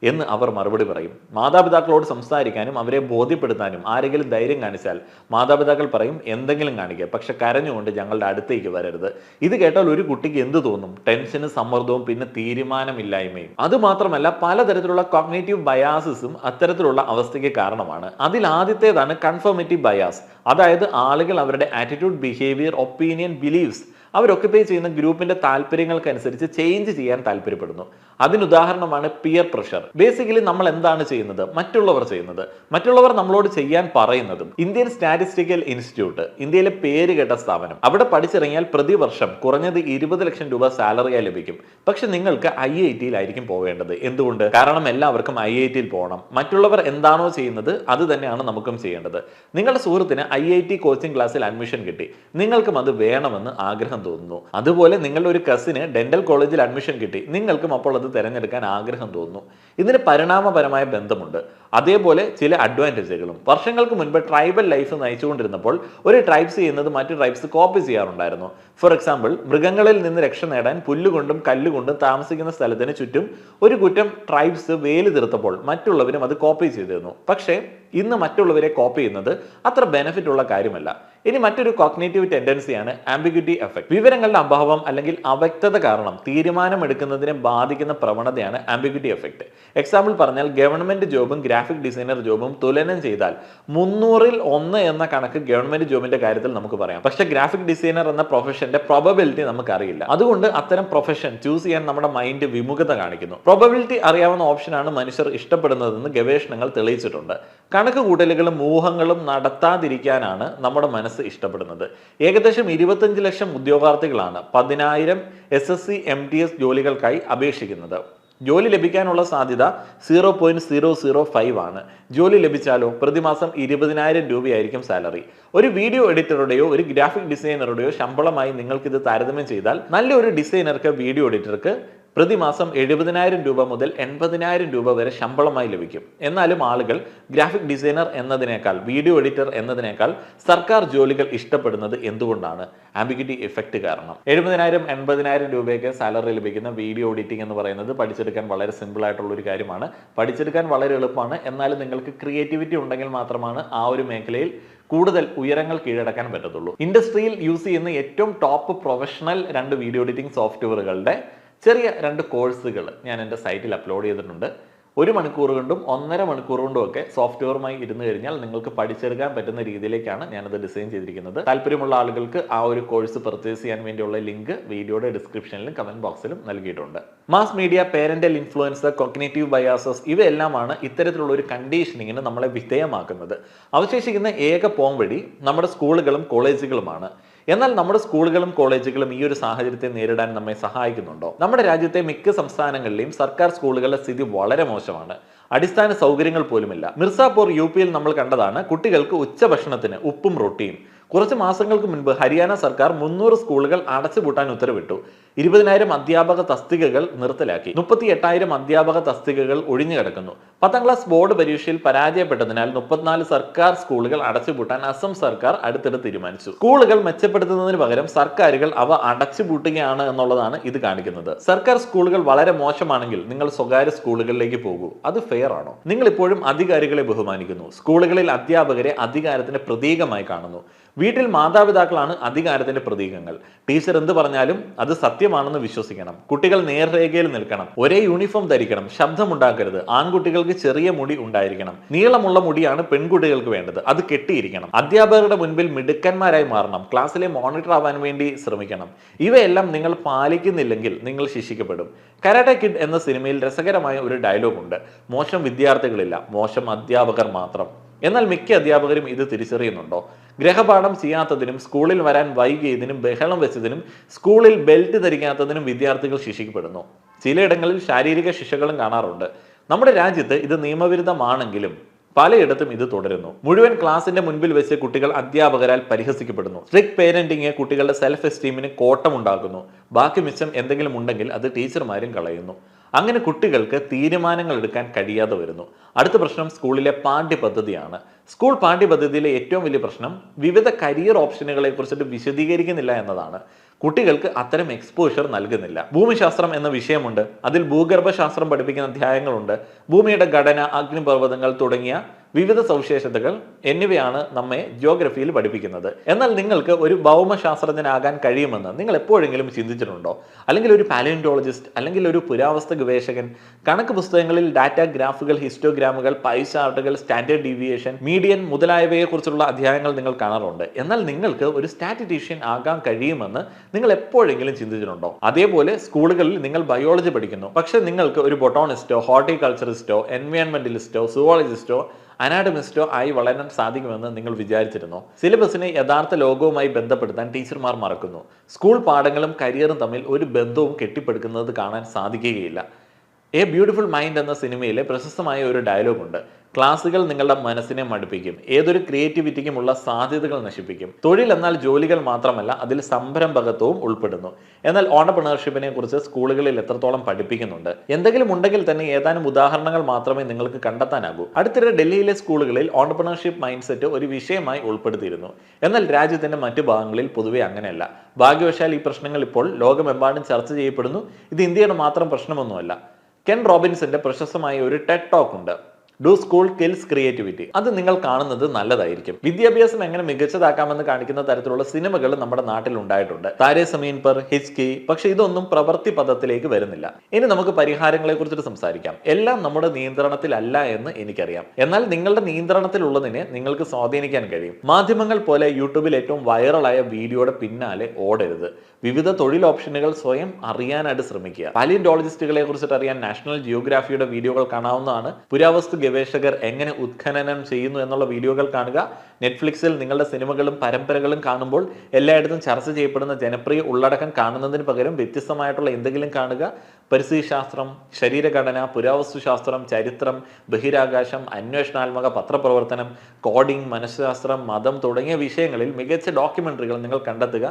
എന്ന് അവർ മറുപടി പറയും. മാതാപിതാക്കളോട് സംസാരിക്കാനും അവരെ ബോധ്യപ്പെടുത്താനും ആരെങ്കിലും ധൈര്യം കാണിച്ചാൽ മാതാപിതാക്കൾ പറയും എന്തെങ്കിലും കാണിക്കുക, പക്ഷെ കരഞ്ഞുകൊണ്ട് ഞങ്ങളുടെ അടുത്തേക്ക് വരരുത്. ഇത് കേട്ടാൽ ഒരു കുട്ടിക്ക് എന്ത് തോന്നും? ടെൻഷനും സമ്മർദ്ദവും പിന്നെ തീരുമാനമില്ലായ്മയും. അതുമാത്രമല്ല പലതരത്തിലുള്ള കോഗ്നിറ്റീവ് ബയാസസും അത്തരത്തിലുള്ള അവസ്ഥയ്ക്ക് കാരണമാണ്. അതിൽ ആദ്യത്തേതാണ് കൺഫർമേറ്റീവ് ബയാസ്. അതായത് ആളുകൾ അവരുടെ ആറ്റിറ്റ്യൂഡ്, ബിഹേവിയർ, ഒപ്പീനിയൻ, ബിലീവ്സ് അവർ ഒക്യുപൈ ചെയ്യുന്ന ഗ്രൂപ്പിന്റെ താല്പര്യങ്ങൾക്കനുസരിച്ച് ചേഞ്ച് ചെയ്യാൻ താല്പര്യപ്പെടുന്നു. അതിനുദാഹരണമാണ് പിയർ പ്രഷർ. ബേസിക്കലി നമ്മൾ എന്താണ് ചെയ്യുന്നത്? മറ്റുള്ളവർ ചെയ്യുന്നത്, മറ്റുള്ളവർ നമ്മളോട് ചെയ്യാൻ പറയുന്നതും. ഇന്ത്യൻ സ്റ്റാറ്റിസ്റ്റിക്കൽ ഇൻസ്റ്റിറ്റ്യൂട്ട്, ഇന്ത്യയിലെ പേര് കേട്ട സ്ഥാപനം, അവിടെ പഠിച്ചിറങ്ങിയാൽ പ്രതിവർഷം കുറഞ്ഞത് 20 ലക്ഷം രൂപ സാലറിയായി ലഭിക്കും. പക്ഷെ നിങ്ങൾക്ക് IIT-യിലായിരിക്കും പോവേണ്ടത്. എന്തുകൊണ്ട്? കാരണം എല്ലാവർക്കും IIT-യിൽ പോകണം. മറ്റുള്ളവർ എന്താണോ ചെയ്യുന്നത് അത് തന്നെയാണ് നമുക്കും ചെയ്യേണ്ടത്. നിങ്ങളുടെ സുഹൃത്തിന് IIT കോച്ചിങ് ക്ലാസ്സിൽ അഡ്മിഷൻ കിട്ടി, നിങ്ങൾക്കും അത് വേണമെന്ന് ആഗ്രഹം ആഗ്രഹം തോന്നുന്നു. അതുപോലെ നിങ്ങളുടെ ഒരു കസിന് ഡെന്റൽ കോളേജിൽ അഡ്മിഷൻ കിട്ടി, നിങ്ങൾക്കും അപ്പോൾ അത് തിരഞ്ഞെടുക്കാൻ ആഗ്രഹം തോന്നുന്നു. ഇതിന് പരിണാമപരമായ ബന്ധമുണ്ട്. അതേപോലെ ചില അഡ്വാൻറ്റേജുകളും. വർഷങ്ങൾക്ക് മുൻപ് ട്രൈബൽ ലൈഫ് നയിച്ചുകൊണ്ടിരുന്നപ്പോൾ ഒരു ട്രൈബ്സ് ചെയ്യുന്നത് മറ്റു ട്രൈബ്സ് കോപ്പി ചെയ്യാറുണ്ടായിരുന്നു. ഫോർ എക്സാമ്പിൾ, മൃഗങ്ങളിൽ നിന്ന് രക്ഷ നേടാൻ പുല്ലുകൊണ്ടും കല്ലുകൊണ്ടും താമസിക്കുന്ന സ്ഥലത്തിന് ചുറ്റും ഒരു കൂട്ടം ട്രൈബ്സ് വേലി തീർത്തപ്പോൾ മറ്റുള്ളവരും അത് കോപ്പി ചെയ്തിരുന്നു. പക്ഷേ ഇന്ന് മറ്റുള്ളവരെ കോപ്പി ചെയ്യുന്നത് അത്ര ബെനിഫിറ്റ് ഉള്ള കാര്യമല്ല. ഇനി മറ്റൊരു കോഗ്നിറ്റീവ് ടെൻഡൻസിയാണ് ആംബിഗ്വിറ്റി എഫക്ട്. വിവരങ്ങളുടെ അഭാവം അല്ലെങ്കിൽ അവ്യക്തത കാരണം തീരുമാനമെടുക്കുന്നതിനെ ബാധിക്കുന്ന പ്രവണതയാണ് ആംബിഗ്വിറ്റി എഫക്ട്. എക്സാമ്പിൾ പറഞ്ഞാൽ, ഗവൺമെന്റ് ജോബും ഗ്രാഫിക് ഡിസൈനർ ജോബും തുലനം ചെയ്താൽ 300-ൽ 1 എന്ന കണക്ക് ഗവൺമെന്റ് ജോബിന്റെ കാര്യത്തിൽ നമുക്ക് പറയാം. പക്ഷേ ഗ്രാഫിക് ഡിസൈനർ എന്ന പ്രൊഫഷന്റെ പ്രോബബിലിറ്റി നമുക്ക് അറിയില്ല. അതുകൊണ്ട് അത്തരം പ്രൊഫഷൻ ചൂസ് ചെയ്യാൻ നമ്മുടെ മൈൻഡ് വിമുഖത കാണിക്കുന്നു. പ്രോബബിലിറ്റി അറിയാവുന്ന ഓപ്ഷനാണ് മനുഷ്യർ ഇഷ്ടപ്പെടുന്നതെന്ന് ഗവേഷണങ്ങൾ തെളിയിച്ചിട്ടുണ്ട്. കണക്ക് കൂട്ടലുകളും ഊഹങ്ങളും നടത്താതിരിക്കാനാണ് നമ്മുടെ മനസ്സ് ഇഷ്ടപ്പെടുന്നത്. ഏകദേശം 25 ലക്ഷം ഉദ്യോഗാർത്ഥികളാണ് 10,000 SSC MTS ജോലികൾക്കായി അപേക്ഷിക്കുന്നത്. ജോലി ലഭിക്കാനുള്ള സാധ്യത 0.005 ആണ്. ജോലി ലഭിച്ചാലോ പ്രതിമാസം 20,000 രൂപയായിരിക്കും സാലറി. ഒരു വീഡിയോ എഡിറ്ററുടെയോ ഒരു ഗ്രാഫിക് ഡിസൈനറുടെയോ ശമ്പളമായി നിങ്ങൾക്കിത് താരതമ്യം ചെയ്താൽ നല്ലൊരു ഡിസൈനർക്ക് വീഡിയോ എഡിറ്റർക്ക് പ്രതിമാസം 70,000 രൂപ മുതൽ 80,000 രൂപ വരെ ശമ്പളമായി ലഭിക്കും. എന്നാലും ആളുകൾ ഗ്രാഫിക് ഡിസൈനർ എന്നതിനേക്കാൾ വീഡിയോ എഡിറ്റർ എന്നതിനേക്കാൾ സർക്കാർ ജോലികൾ ഇഷ്ടപ്പെടുന്നത് എന്തുകൊണ്ടാണ്? ആംബിഗ്വിറ്റി എഫക്റ്റ് കാരണം. 70,000 80,000 രൂപയൊക്കെ സാലറി ലഭിക്കുന്ന വീഡിയോ എഡിറ്റിംഗ് എന്ന് പറയുന്നത് പഠിച്ചെടുക്കാൻ വളരെ സിമ്പിൾ ആയിട്ടുള്ള ഒരു കാര്യമാണ്. പഠിച്ചെടുക്കാൻ വളരെ എളുപ്പമാണ്. എന്നാലും നിങ്ങൾക്ക് ക്രിയേറ്റിവിറ്റി ഉണ്ടെങ്കിൽ മാത്രമാണ് ആ ഒരു മേഖലയിൽ കൂടുതൽ ഉയരങ്ങൾ കീഴടക്കാൻ പറ്റത്തുള്ളൂ. ഇൻഡസ്ട്രിയിൽ യൂസ് ചെയ്യുന്ന ഏറ്റവും ടോപ്പ് പ്രൊഫഷണൽ 2 വീഡിയോ എഡിറ്റിംഗ് സോഫ്റ്റ്വെയറുകളുടെ ചെറിയ 2 കോഴ്സുകൾ ഞാൻ എൻ്റെ സൈറ്റിൽ അപ്ലോഡ് ചെയ്തിട്ടുണ്ട്. 1 മണിക്കൂർ കൊണ്ടും 1.5 മണിക്കൂർ കൊണ്ടും ഒക്കെ സോഫ്റ്റ്വെയറുമായി ഇരുന്ന് കഴിഞ്ഞാൽ നിങ്ങൾക്ക് പഠിച്ചെടുക്കാൻ പറ്റുന്ന രീതിയിലേക്കാണ് ഞാനത് ഡിസൈൻ ചെയ്തിരിക്കുന്നത്. താല്പര്യമുള്ള ആളുകൾക്ക് ആ ഒരു കോഴ്സ് പർച്ചേസ് ചെയ്യാൻ വേണ്ടിയുള്ള ലിങ്ക് വീഡിയോയുടെ ഡിസ്ക്രിപ്ഷനിലും കമന്റ് ബോക്സിലും നൽകിയിട്ടുണ്ട്. Mass media, parental influence, cognitive biases ഇവയെല്ലാമാണ് ഇത്തരത്തിലുള്ള ഒരു കണ്ടീഷനിങ്ങിന് നമ്മളെ വിധേയമാക്കുന്നത്. അവശേഷിക്കുന്ന ഏക പോംവഴി നമ്മുടെ സ്കൂളുകളും കോളേജുകളുമാണ്. എന്നാൽ നമ്മുടെ സ്കൂളുകളും കോളേജുകളും ഈ ഒരു സാഹചര്യത്തെ നേരിടാൻ നമ്മെ സഹായിക്കുന്നുണ്ടോ? നമ്മുടെ രാജ്യത്തെ മിക്ക സംസ്ഥാനങ്ങളിലെയും സർക്കാർ സ്കൂളുകളുടെ സ്ഥിതി വളരെ മോശമാണ്. അടിസ്ഥാന സൗകര്യങ്ങൾ പോലുമില്ല. മിർസാപൂർ UP-യിൽ നമ്മൾ കണ്ടതാണ് കുട്ടികൾക്ക് ഉച്ചഭക്ഷണത്തിന് ഉപ്പും റൊട്ടിയും. കുറച്ച് മാസങ്ങൾക്ക് മുൻപ് ഹരിയാന സർക്കാർ 300 സ്കൂളുകൾ അടച്ചുപൂട്ടാൻ ഉത്തരവിട്ടു. 20,000 അധ്യാപക തസ്തികകൾ നിർത്തലാക്കി. 38,000 അധ്യാപക തസ്തികകൾ ഒഴിഞ്ഞു കിടക്കുന്നു. 10ാം ക്ലാസ് ബോർഡ് പരീക്ഷയിൽ പരാജയപ്പെട്ടതിനാൽ 34 സർക്കാർ സ്കൂളുകൾ അടച്ചുപൂട്ടാൻ അസം സർക്കാർ അടുത്തിടെ തീരുമാനിച്ചു. സ്കൂളുകൾ മെച്ചപ്പെടുത്തുന്നതിന് പകരം സർക്കാരുകൾ അവ അടച്ചുപൂട്ടുകയാണ് എന്നുള്ളതാണ് ഇത് കാണിക്കുന്നത്. സർക്കാർ സ്കൂളുകൾ വളരെ മോശമാണെങ്കിൽ നിങ്ങൾ സ്വകാര്യ സ്കൂളുകളിലേക്ക് പോകൂ. അത് ഫെയർ ആണോ? നിങ്ങൾ ഇപ്പോഴും അധികാരികളെ ബഹുമാനിക്കുന്നു. സ്കൂളുകളിൽ അധ്യാപകരെ അധികാരത്തിന്റെ പ്രതീകമായി കാണുന്നു. വീട്ടിൽ മാതാപിതാക്കളാണ് അധികാരത്തിന്റെ പ്രതീകങ്ങൾ. ടീച്ചർ എന്ത് പറഞ്ഞാലും അത് സത്യമാണെന്ന് വിശ്വസിക്കണം. കുട്ടികൾ നേർരേഖയിൽ നിൽക്കണം. ഒരേ യൂണിഫോം ധരിക്കണം. ശബ്ദമുണ്ടാക്കരുത്. ആൺകുട്ടികൾക്ക് ചെറിയ മുടി ഉണ്ടായിരിക്കണം. നീളമുള്ള മുടിയാണ് പെൺകുട്ടികൾക്ക് വേണ്ടത്. അത് കെട്ടിയിരിക്കണം. അധ്യാപകരുടെ മുൻപിൽ മിടുക്കന്മാരായി മാറണം. ക്ലാസ്സിലെ മോണിറ്റർ ആവാൻ വേണ്ടി ശ്രമിക്കണം. ഇവയെല്ലാം നിങ്ങൾ പാലിക്കുന്നില്ലെങ്കിൽ നിങ്ങൾ ശിക്ഷിക്കപ്പെടും. കരാട്ടെ കിഡ് എന്ന സിനിമയിൽ രസകരമായ ഒരു ഡയലോഗ് ഉണ്ട്. മോശം വിദ്യാർത്ഥികളില്ല, മോശം അധ്യാപകർ മാത്രം. എന്നാൽ മിക്ക അധ്യാപകരും ഇത് തിരിച്ചറിയുന്നുണ്ടോ? ഗ്രഹപാഠം ചെയ്യാത്തതിനും സ്കൂളിൽ വരാൻ വൈകിയതിനും ബഹളം വെച്ചതിനും സ്കൂളിൽ ബെൽറ്റ് ധരിക്കാത്തതിനും വിദ്യാർത്ഥികൾ ശിക്ഷിക്കപ്പെടുന്നു. ചിലയിടങ്ങളിൽ ശാരീരിക ശിക്ഷകളും കാണാറുണ്ട്. നമ്മുടെ രാജ്യത്ത് ഇത് നിയമവിരുദ്ധമാണെങ്കിലും പലയിടത്തും ഇത് തുടരുന്നു. മുഴുവൻ ക്ലാസിന്റെ മുൻപിൽ വെച്ച് കുട്ടികൾ അധ്യാപകരാൽ പരിഹസിക്കപ്പെടുന്നു. സ്ട്രിക്ട് പേരന്റിങ് കുട്ടികളുടെ സെൽഫ് എസ്റ്റീമിന് കോട്ടമുണ്ടാക്കുന്നു. ബാക്കി മിച്ചം എന്തെങ്കിലും ഉണ്ടെങ്കിൽ അത് ടീച്ചർമാരും കളയുന്നു. അങ്ങനെ കുട്ടികൾക്ക് തീരുമാനങ്ങൾ എടുക്കാൻ കഴിയാതെ വരുന്നു. അടുത്ത പ്രശ്നം സ്കൂളിലെ പാഠ്യപദ്ധതിയാണ്. സ്കൂൾ പാഠ്യപദ്ധതിയിലെ ഏറ്റവും വലിയ പ്രശ്നം വിവിധ കരിയർ ഓപ്ഷനുകളെ കുറിച്ചിട്ട് വിശദീകരിക്കുന്നില്ല എന്നതാണ്. കുട്ടികൾക്ക് അത്തരം എക്സ്പോഷർ നൽകുന്നില്ല. ഭൂമിശാസ്ത്രം എന്ന വിഷയമുണ്ട്. അതിൽ ഭൂഗർഭശാസ്ത്രം പഠിപ്പിക്കുന്ന അധ്യായങ്ങളുണ്ട്. ഭൂമിയുടെ ഘടന, അഗ്നിപർവ്വതങ്ങൾ തുടങ്ങിയ വിവിധ സവിശേഷതകൾ എന്നിവയാണ് നമ്മെ ജിയോഗ്രഫിയിൽ പഠിപ്പിക്കുന്നത്. എന്നാൽ നിങ്ങൾക്ക് ഒരു ഭൗമശാസ്ത്രജ്ഞനാകാൻ കഴിയുമെന്ന് നിങ്ങൾ എപ്പോഴെങ്കിലും ചിന്തിച്ചിട്ടുണ്ടോ? അല്ലെങ്കിൽ ഒരു പാലിയോന്റോളജിസ്റ്റ്, അല്ലെങ്കിൽ ഒരു പുരാവസ്തു ഗവേഷകൻ. കണക്ക് പുസ്തകങ്ങളിൽ ഡാറ്റ ഗ്രാഫുകൾ, ഹിസ്റ്റോഗ്രാമുകൾ, പൈ ചാർട്ടുകൾ, സ്റ്റാൻഡേർഡ് ഡീവിയേഷൻ, മീഡിയൻ മുതലായവയെ കുറിച്ചുള്ള അധ്യായങ്ങൾ നിങ്ങൾ കാണാറുണ്ട്. എന്നാൽ നിങ്ങൾക്ക് ഒരു സ്റ്റാറ്റിസ്റ്റീഷ്യൻ ആകാൻ കഴിയുമെന്ന് നിങ്ങൾ എപ്പോഴെങ്കിലും ചിന്തിച്ചിട്ടുണ്ടോ? അതേപോലെ സ്കൂളുകളിൽ നിങ്ങൾ ബയോളജി പഠിക്കുന്നു. പക്ഷെ നിങ്ങൾക്ക് ഒരു ബൊട്ടോണിസ്റ്റോ, ഹോർട്ടികൾച്ചറിസ്റ്റോ, എൻവയോൺമെന്റലിസ്റ്റോ, സുവോളജിസ്റ്റോ, അനാറ്റമിസ്റ്റോ ആയി വളരാൻ സാധിക്കുമെന്ന് നിങ്ങൾ വിചാരിച്ചിരുന്നോ? സിലബസിനെ യഥാർത്ഥ ലോകവുമായി ബന്ധപ്പെടുത്താൻ ടീച്ചർമാർ മറക്കുന്നു. സ്കൂൾ പാഠങ്ങളും കരിയറും തമ്മിൽ ഒരു ബന്ധവും കെട്ടിപ്പടുക്കുന്നത് കാണാൻ സാധിക്കുകയില്ല. എ ബ്യൂട്ടിഫുൾ മൈൻഡ് എന്ന സിനിമയിലെ പ്രശസ്തമായ ഒരു ഡയലോഗ് ഉണ്ട്. ക്ലാസുകൾ നിങ്ങളുടെ മനസ്സിനെ മടുപ്പിക്കും, ഏതൊരു ക്രിയേറ്റിവിറ്റിക്കുമുള്ള സാധ്യതകൾ നശിപ്പിക്കും. തൊഴിൽ എന്നാൽ ജോലികൾ മാത്രമല്ല, അതിൽ സംരംഭകത്വവും ഉൾപ്പെടുന്നു. എന്നാൽ ഓണ്ടർപ്രണർഷിപ്പിനെ കുറിച്ച് സ്കൂളുകളിൽ എത്രത്തോളം പഠിപ്പിക്കുന്നുണ്ട്? എന്തെങ്കിലും ഉണ്ടെങ്കിൽ തന്നെ ഏതാനും ഉദാഹരണങ്ങൾ മാത്രമേ നിങ്ങൾക്ക് കണ്ടെത്താനാകൂ. അടുത്തിടെ ഡൽഹിയിലെ സ്കൂളുകളിൽ ഓണ്ടർപ്രണർഷിപ്പ് മൈൻഡ് സെറ്റ് ഒരു വിഷയമായി ഉൾപ്പെടുത്തിയിരുന്നു. എന്നാൽ രാജ്യത്തിന്റെ മറ്റു ഭാഗങ്ങളിൽ പൊതുവെ അങ്ങനെയല്ല. ഭാഗ്യവശാൽ ഈ പ്രശ്നങ്ങൾ ഇപ്പോൾ ലോകമെമ്പാടും ചർച്ച ചെയ്യപ്പെടുന്നു. ഇത് ഇന്ത്യയുടെ മാത്രം പ്രശ്നമൊന്നുമല്ല. കെൻ റോബിൻസിന്റെ പ്രശസ്തമായ ഒരു ടെഡ് ടോക്ക് ഉണ്ട്, ഡു സ്കൂൾ കിൽസ് ക്രിയേറ്റിവിറ്റി. അത് നിങ്ങൾ കാണുന്നത് നല്ലതായിരിക്കും. വിദ്യാഭ്യാസം എങ്ങനെ മികച്ചതാക്കാമെന്ന് കാണിക്കുന്ന തരത്തിലുള്ള സിനിമകൾ നമ്മുടെ നാട്ടിൽ ഉണ്ടായിട്ടുണ്ട്. താരേ സമീൻ പർ, ഹിച്കി. പക്ഷെ ഇതൊന്നും പ്രവൃത്തി പദത്തിലേക്ക് വരുന്നില്ല. ഇനി നമുക്ക് പരിഹാരങ്ങളെ കുറിച്ചിട്ട് സംസാരിക്കാം. എല്ലാം നമ്മുടെ നിയന്ത്രണത്തിലല്ല എന്ന് എനിക്കറിയാം. എന്നാൽ നിങ്ങളുടെ നിയന്ത്രണത്തിലുള്ളതിനെ നിങ്ങൾക്ക് സ്വാധീനിക്കാൻ കഴിയും. മാധ്യമങ്ങൾ പോലെ യൂട്യൂബിൽ ഏറ്റവും വൈറലായ വീഡിയോയുടെ പിന്നാലെ ഓടരുത്. വിവിധ തൊഴിൽ ഓപ്ഷനുകൾ സ്വയം അറിയാനായിട്ട് ശ്രമിക്കുക. പാലിയോന്റോളജിസ്റ്റുകളെ കുറിച്ചിട്ട് അറിയാൻ നാഷണൽ ജിയോഗ്രാഫിയുടെ വീഡിയോകൾ കാണാവുന്നതാണ്. പുരാവസ്തു ഗവേഷകർ എങ്ങനെ ഉത്ഖനനം ചെയ്യുന്നു എന്നുള്ള വീഡിയോകൾ കാണുക. നെറ്റ്ഫ്ലിക്സിൽ നിങ്ങളുടെ സിനിമകളും പരമ്പരകളും കാണുമ്പോൾ എല്ലായിടത്തും ചർച്ച ചെയ്യപ്പെടുന്ന ജനപ്രിയ ഉള്ളടക്കം കാണുന്നതിന് പകരം വ്യത്യസ്തമായിട്ടുള്ള എന്തെങ്കിലും കാണുക. പരിസ്ഥിതിശാസ്ത്രം, ശരീരഘടന, പുരാവസ്തുശാസ്ത്രം, ചരിത്രം, ബഹിരാകാശം, അന്വേഷണാത്മക പത്രപ്രവർത്തനം, കോഡിംഗ്, മനഃശാസ്ത്രം, മതം തുടങ്ങിയ വിഷയങ്ങളിൽ മികച്ച ഡോക്യുമെന്ററികൾ നിങ്ങൾ കണ്ടെത്തുക.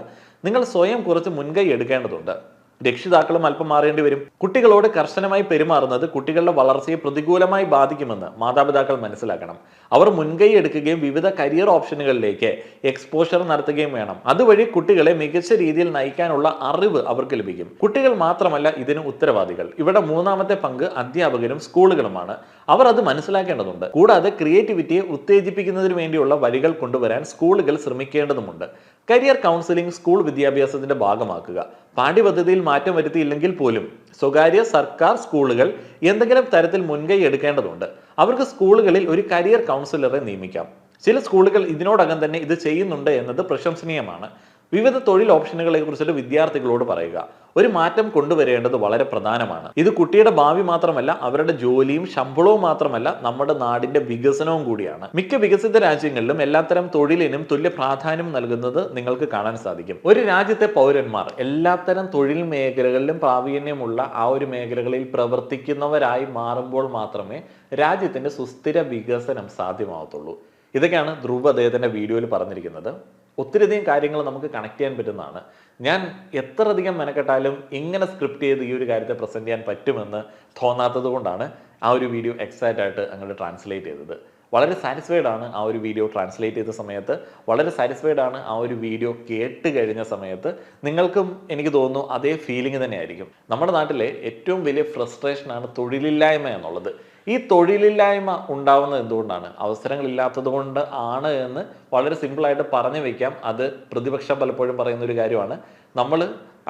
നിങ്ങൾ സ്വയം കുറച്ച് മുൻകൈ എടുക്കേണ്ടതുണ്ട്. രക്ഷിതാക്കളും അല്പം മാറേണ്ടി വരും. കുട്ടികളോട് കർശനമായി പെരുമാറുന്നത് കുട്ടികളുടെ വളർച്ചയെ പ്രതികൂലമായി ബാധിക്കുമെന്ന് മാതാപിതാക്കൾ മനസ്സിലാക്കണം. അവർ മുൻകൈ എടുക്കുകയും വിവിധ കരിയർ ഓപ്ഷനുകളിലേക്ക് എക്സ്പോഷർ നടത്തുകയും വേണം. അതുവഴി കുട്ടികളെ മികച്ച രീതിയിൽ നയിക്കാനുള്ള അറിവ് അവർക്ക് ലഭിക്കും. കുട്ടികൾ മാത്രമല്ല ഇതിന് ഉത്തരവാദികൾ. ഇവിടെ മൂന്നാമത്തെ പങ്ക് അധ്യാപകരും സ്കൂളുകളുമാണ്. അവർ അത് മനസ്സിലാക്കേണ്ടതുണ്ട്. കൂടാതെ ക്രിയേറ്റിവിറ്റിയെ ഉത്തേജിപ്പിക്കുന്നതിന് വേണ്ടിയുള്ള വഴികൾ കൊണ്ടുവരാൻ സ്കൂളുകൾ ശ്രമിക്കേണ്ടതുമുണ്ട്. കരിയർ കൗൺസിലിംഗ് സ്കൂൾ വിദ്യാഭ്യാസത്തിന്റെ ഭാഗമാക്കുക. പാഠ്യപദ്ധതിയിൽ മാറ്റം വരുത്തിയില്ലെങ്കിൽ പോലും സ്വകാര്യ സർക്കാർ സ്കൂളുകൾ എന്തെങ്കിലും തരത്തിൽ മുൻകൈ എടുക്കേണ്ടതുണ്ട്. അവർക്ക് സ്കൂളുകളിൽ ഒരു കരിയർ കൗൺസിലറെ നിയമിക്കാം. ചില സ്കൂളുകൾ ഇതിനോടകം തന്നെ ഇത് ചെയ്യുന്നുണ്ട് എന്നത് പ്രശംസനീയമാണ്. വിവിധ തൊഴിൽ ഓപ്ഷനുകളെ കുറിച്ചിട്ട് വിദ്യാർത്ഥികളോട് പറയുക. ഒരു മാറ്റം കൊണ്ടുവരേണ്ടത് വളരെ പ്രധാനമാണ്. ഇത് കുട്ടിയുടെ ഭാവി മാത്രമല്ല, അവരുടെ ജോലിയും ശമ്പളവും മാത്രമല്ല, നമ്മുടെ നാടിന്റെ വികസനവും കൂടിയാണ്. മിക്ക വികസിത രാജ്യങ്ങളിലും എല്ലാത്തരം തൊഴിലിനും തുല്യ പ്രാധാന്യം നൽകുന്നത് നിങ്ങൾക്ക് കാണാൻ സാധിക്കും. ഒരു രാജ്യത്തെ പൗരന്മാർ എല്ലാത്തരം തൊഴിൽ മേഖലകളിലും പ്രാവീണ്യമുള്ള ആ ഒരു മേഖലകളിൽ പ്രവർത്തിക്കുന്നവരായി മാറുമ്പോൾ മാത്രമേ രാജ്യത്തിന്റെ സുസ്ഥിര വികസനം സാധ്യമാവത്തുള്ളൂ. ഇതൊക്കെയാണ് ധ്രുവ് അദ്ദേഹത്തിന്റെ വീഡിയോയിൽ പറഞ്ഞിരിക്കുന്നത്. ഒത്തിരിയധികം കാര്യങ്ങൾ നമുക്ക് കണക്ട് ചെയ്യാൻ പറ്റുന്നതാണ്. ഞാൻ എത്ര അധികം മെനക്കെട്ടാലും ഇങ്ങനെ സ്ക്രിപ്റ്റ് ചെയ്ത് ഈ ഒരു കാര്യത്തെ പ്രസന്റ് ചെയ്യാൻ പറ്റുമെന്ന് തോന്നാത്തത് കൊണ്ടാണ് ആ ഒരു വീഡിയോ എക്സാക്റ്റ് ആയിട്ട് അങ്ങോട്ട് ട്രാൻസ്ലേറ്റ് ചെയ്തത്. വളരെ സാറ്റിസ്ഫൈഡ് ആണ് ആ ഒരു വീഡിയോ ട്രാൻസ്ലേറ്റ് ചെയ്ത സമയത്ത്. വളരെ സാറ്റിസ്ഫൈഡ് ആണ് ആ ഒരു വീഡിയോ കേട്ട് കഴിഞ്ഞ സമയത്ത്. നിങ്ങൾക്കും എനിക്ക് തോന്നുന്നു അതേ ഫീലിംഗ് തന്നെയായിരിക്കും. നമ്മുടെ നാട്ടിലെ ഏറ്റവും വലിയ ഫ്രസ്ട്രേഷനാണ് തൊഴിലില്ലായ്മ എന്നുള്ളത്. ഈ തൊഴിലില്ലായ്മ ഉണ്ടാവുന്നത് എന്തുകൊണ്ടാണ്? അവസരങ്ങളില്ലാത്തത് കൊണ്ട് ആണ് എന്ന് വളരെ സിമ്പിളായിട്ട് പറഞ്ഞു വയ്ക്കാം. അത് പ്രതിപക്ഷം പലപ്പോഴും പറയുന്ന ഒരു കാര്യമാണ്. നമ്മൾ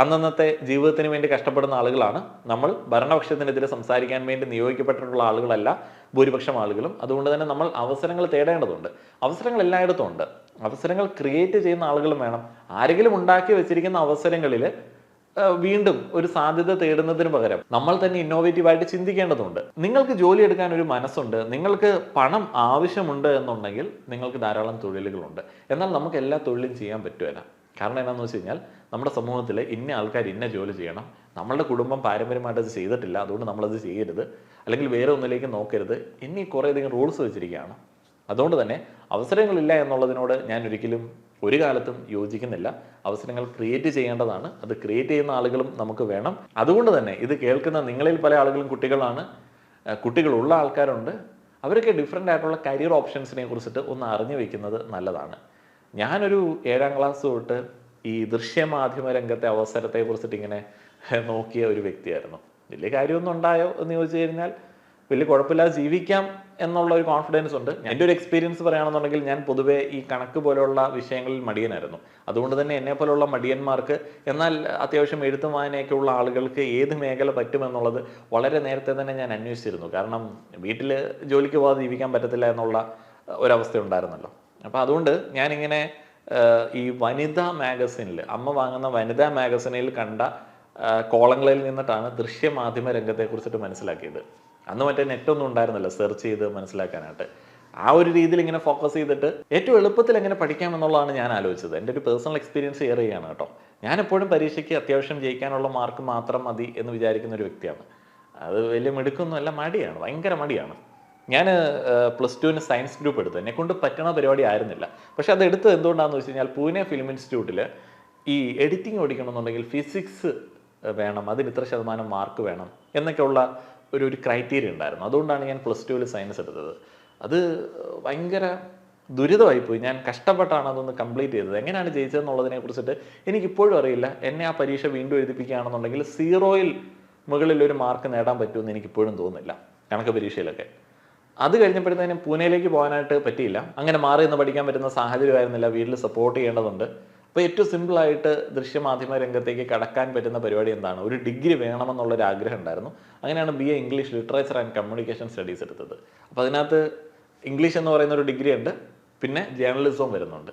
അന്നന്നത്തെ ജീവിതത്തിന് വേണ്ടി കഷ്ടപ്പെടുന്ന ആളുകളാണ്. നമ്മൾ ഭരണപക്ഷത്തിനെതിരെ സംസാരിക്കാൻ വേണ്ടി നിയോഗിക്കപ്പെട്ടിട്ടുള്ള ആളുകളല്ല ഭൂരിപക്ഷം ആളുകളും. അതുകൊണ്ട് തന്നെ നമ്മൾ അവസരങ്ങൾ തേടേണ്ടതുണ്ട്. അവസരങ്ങൾ എല്ലായിടത്തും ഉണ്ട്. അവസരങ്ങൾ ക്രിയേറ്റ് ചെയ്യുന്ന ആളുകളും വേണം. ആരെങ്കിലും ഉണ്ടാക്കി വെച്ചിരിക്കുന്ന അവസരങ്ങളിൽ വീണ്ടും ഒരു സാധ്യത തേടുന്നതിന് പകരം നമ്മൾ തന്നെ ഇന്നോവേറ്റീവായിട്ട് ചിന്തിക്കേണ്ടതുണ്ട്. നിങ്ങൾക്ക് ജോലി എടുക്കാൻ ഒരു മനസ്സുണ്ട്, നിങ്ങൾക്ക് പണം ആവശ്യമുണ്ട് എന്നുണ്ടെങ്കിൽ നിങ്ങൾക്ക് ധാരാളം തൊഴിലുകളുണ്ട്. എന്നാൽ നമുക്ക് എല്ലാ തൊഴിലും ചെയ്യാൻ പറ്റുമല്ല. കാരണം എന്താണെന്ന് വെച്ച് കഴിഞ്ഞാൽ നമ്മുടെ സമൂഹത്തിൽ ഇന്ന ആൾക്കാർ ഇന്ന ജോലി ചെയ്യണം, നമ്മളുടെ കുടുംബം പാരമ്പര്യമായിട്ട് അത് ചെയ്തിട്ടില്ല, അതുകൊണ്ട് നമ്മളത് ചെയ്യരുത്, അല്ലെങ്കിൽ വേറെ ഒന്നിലേക്ക് നോക്കരുത്, ഇനി കുറേയധികം റൂൾസ് വെച്ചിരിക്കുകയാണ്. അതുകൊണ്ട് തന്നെ അവസരങ്ങളില്ല എന്നുള്ളതിനോട് ഞാൻ ഒരിക്കലും ഒരു കാലത്തും യോജിക്കുന്നില്ല. അവസരങ്ങൾ ക്രിയേറ്റ് ചെയ്യേണ്ടതാണ്. അത് ക്രിയേറ്റ് ചെയ്യുന്ന ആളുകളും നമുക്ക് വേണം. അതുകൊണ്ട് തന്നെ ഇത് കേൾക്കുന്ന നിങ്ങളിൽ പല ആളുകളും കുട്ടികളാണ്, കുട്ടികളുള്ള ആൾക്കാരുണ്ട്. അവരൊക്കെ ഡിഫറെൻ്റ് ആയിട്ടുള്ള കരിയർ ഓപ്ഷൻസിനെ കുറിച്ചിട്ട് ഒന്ന് അറിഞ്ഞു വയ്ക്കുന്നത് നല്ലതാണ്. ഞാനൊരു 7ാം ക്ലാസ് തൊട്ട് ഈ ദൃശ്യമാധ്യമ രംഗത്തെ അവസരത്തെ കുറിച്ചിട്ട് ഇങ്ങനെ നോക്കിയ ഒരു വ്യക്തിയായിരുന്നു. വലിയ കാര്യമൊന്നും ഉണ്ടായോ എന്ന് ചോദിച്ചു കഴിഞ്ഞാൽ വലിയ കുഴപ്പമില്ലാതെ ജീവിക്കാം എന്നുള്ള ഒരു കോൺഫിഡൻസ് ഉണ്ട്. എൻ്റെ ഒരു എക്സ്പീരിയൻസ് പറയുകയാണെന്നുണ്ടെങ്കിൽ ഞാൻ പൊതുവേ ഈ കണക്ക് പോലെയുള്ള വിഷയങ്ങളിൽ മടിയനായിരുന്നു. അതുകൊണ്ട് തന്നെ എന്നെ പോലുള്ള മടിയന്മാർക്ക്, എന്നാൽ അത്യാവശ്യം എഴുത്തും വായനയൊക്കെ ഉള്ള ആളുകൾക്ക് ഏത് മേഖല പറ്റുമെന്നുള്ളത് വളരെ നേരത്തെ തന്നെ ഞാൻ അന്വേഷിച്ചിരുന്നു. കാരണം വീട്ടിൽ ജോലിക്ക് പോകാതെ ജീവിക്കാൻ പറ്റത്തില്ല എന്നുള്ള ഒരവസ്ഥ ഉണ്ടായിരുന്നല്ലോ. അപ്പോൾ അതുകൊണ്ട് ഞാനിങ്ങനെ ഈ വനിതാ മാഗസിനിൽ, അമ്മ വാങ്ങുന്ന വനിതാ മാഗസിനിൽ കണ്ട കോളങ്ങളിൽ നിന്നിട്ടാണ് ദൃശ്യമാധ്യമ രംഗത്തെക്കുറിച്ചിട്ട് മനസ്സിലാക്കിയത്. അന്ന് മറ്റേ നെറ്റൊന്നും ഉണ്ടായിരുന്നില്ല സെർച്ച് ചെയ്ത് മനസ്സിലാക്കാനായിട്ട്. ആ ഒരു രീതിയിൽ ഇങ്ങനെ ഫോക്കസ് ചെയ്തിട്ട് ഏറ്റവും എളുപ്പത്തിൽ എങ്ങനെ പഠിക്കാം എന്നുള്ളതാണ് ഞാൻ ആലോചിച്ചത്. എൻ്റെ ഒരു പേഴ്സണൽ എക്സ്പീരിയൻസ് ഷെയർ ചെയ്യുകയാണ് കേട്ടോ. ഞാൻ എപ്പോഴും പരീക്ഷയ്ക്ക് അത്യാവശ്യം ജയിക്കാനുള്ള മാർക്ക് മാത്രം മതി എന്ന് വിചാരിക്കുന്ന ഒരു വ്യക്തിയാണ്. അത് വലിയ മിടുക്കൊന്നുമല്ല, മടിയാണ്, ഭയങ്കര മടിയാണ്. ഞാൻ +2 സയൻസ് ഗ്രൂപ്പ് എടുത്തു. എന്നെ കൊണ്ട് പറ്റണ പരിപാടി ആയിരുന്നില്ല. പക്ഷെ അത് എടുത്തത് എന്തുകൊണ്ടാണെന്ന് വെച്ച് കഴിഞ്ഞാൽ പൂനെ ഫിലിം ഇൻസ്റ്റിറ്റ്യൂട്ടിൽ ഈ എഡിറ്റിംഗ് പഠിക്കണമെന്നുണ്ടെങ്കിൽ ഫിസിക്സ് വേണം, അതിന് ഇത്ര ശതമാനം മാർക്ക് വേണം എന്നൊക്കെയുള്ള ഒരു ക്രൈറ്റീരിയ ഉണ്ടായിരുന്നു. അതുകൊണ്ടാണ് ഞാൻ +2 സയൻസ് എടുത്തത്. അത് ഭയങ്കര ദുരിതമായിപ്പോയി. ഞാൻ കഷ്ടപ്പെട്ടാണ് അതൊന്ന് കംപ്ലീറ്റ് ചെയ്തത്. എങ്ങനെയാണ് ജയിച്ചതെന്നുള്ളതിനെ കുറിച്ചിട്ട് എനിക്കിപ്പോഴും അറിയില്ല. എന്നെ ആ പരീക്ഷ വീണ്ടും എഴുതിപ്പിക്കുകയാണെന്നുണ്ടെങ്കിൽ 0ൽ മുകളിൽ ഒരു മാർക്ക് നേടാൻ പറ്റുമെന്ന് എനിക്കിപ്പോഴും തോന്നുന്നില്ല കണക്ക് പരീക്ഷയിലൊക്കെ. അത് കഴിഞ്ഞപ്പോഴത്തേനും പൂനെയിലേക്ക് പോകാനായിട്ട് പറ്റിയില്ല. അങ്ങനെ മാറി നിന്ന് പഠിക്കാൻ പറ്റുന്ന സാഹചര്യമായിരുന്നില്ല. വീട്ടിൽ സപ്പോർട്ട് ചെയ്യേണ്ടതുണ്ട്. അപ്പോൾ ഏറ്റവും സിമ്പിളായിട്ട് ദൃശ്യമാധ്യമ രംഗത്തേക്ക് കടക്കാൻ പറ്റുന്ന പരിപാടി എന്താണ്? ഒരു ഡിഗ്രി വേണമെന്നുള്ളൊരു ആഗ്രഹം ഉണ്ടായിരുന്നു. അങ്ങനെയാണ് BA English literature and communication studies എടുത്തത്. അപ്പോൾ അതിനകത്ത് ഇംഗ്ലീഷ് എന്ന് പറയുന്ന ഒരു ഡിഗ്രി ഉണ്ട്, പിന്നെ ജേർണലിസവും വരുന്നുണ്ട്.